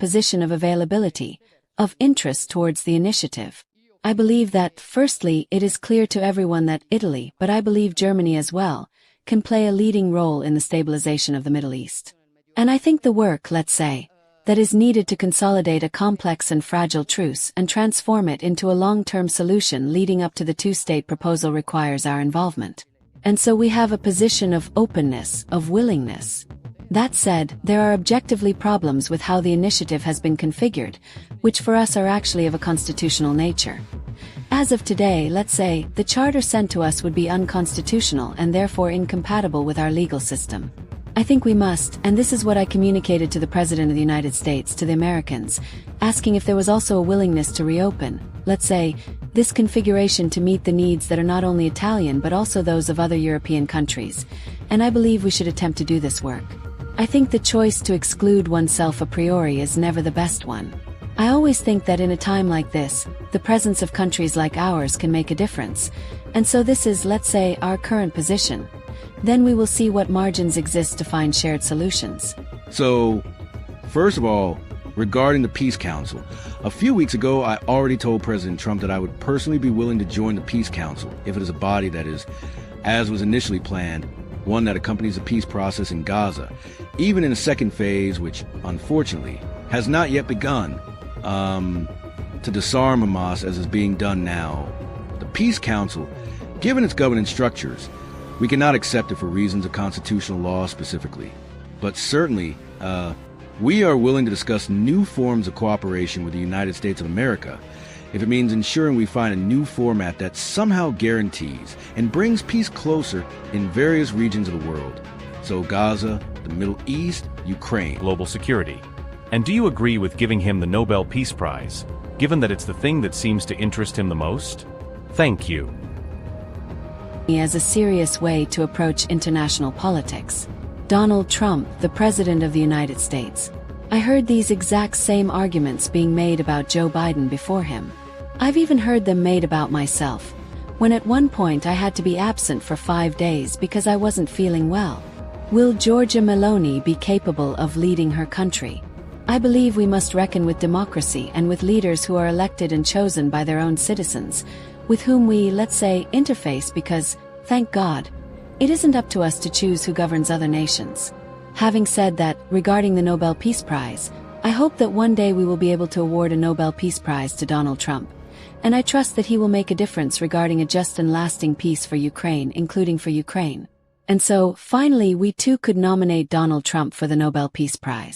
position of availability, of interest towards the initiative. I believe that, firstly, it is clear to everyone that Italy, but I believe Germany as well, can play a leading role in the stabilization of the Middle East. And I think the work, let's say, that is needed to consolidate a complex and fragile truce and transform it into a long-term solution leading up to the two-state proposal requires our involvement. And so we have a position of openness, of willingness. That said, there are objectively problems with how the initiative has been configured, which for us are actually of a constitutional nature. As of today, let's say, the charter sent to us would be unconstitutional and therefore incompatible with our legal system. I think we must, and this is what I communicated to the President of the United States, to the Americans, asking if there was also a willingness to reopen, let's say, this configuration to meet the needs that are not only Italian but also those of other European countries, and I believe we should attempt to do this work. I think the choice to exclude oneself a priori is never the best one. I always think that in a time like this, the presence of countries like ours can make a difference, and so this is, let's say, our current position. Then we will see what margins exist to find shared solutions. So, first of all, regarding the Peace Council, a few weeks ago I already told President Trump that I would personally be willing to join the Peace Council if it is a body that is, as was initially planned, one that accompanies the peace process in Gaza, even in a second phase, which, unfortunately, has not yet begun, to disarm Hamas as is being done now. The Peace Council, given its governance structures, we cannot accept it for reasons of constitutional law specifically. But certainly, we are willing to discuss new forms of cooperation with the United States of America if it means ensuring we find a new format that somehow guarantees and brings peace closer in various regions of the world. So Gaza, the Middle East, Ukraine. Global security. And do you agree with giving him the Nobel Peace Prize, given that it's the thing that seems to interest him the most? Thank you. As a serious way to approach international politics. Donald Trump, the President of the United States. I heard these exact same arguments being made about Joe Biden before him. I've even heard them made about myself, when at one point I had to be absent for 5 days because I wasn't feeling well. Will Giorgia Meloni be capable of leading her country? I believe we must reckon with democracy and with leaders who are elected and chosen by their own citizens, with whom we, let's say, interface because, thank God, it isn't up to us to choose who governs other nations. Having said that, regarding the Nobel Peace Prize, I hope that one day we will be able to award a Nobel Peace Prize to Donald Trump, and I trust that he will make a difference regarding a just and lasting peace for Ukraine, including for Ukraine. And so, finally, we too could nominate Donald Trump for the Nobel Peace Prize.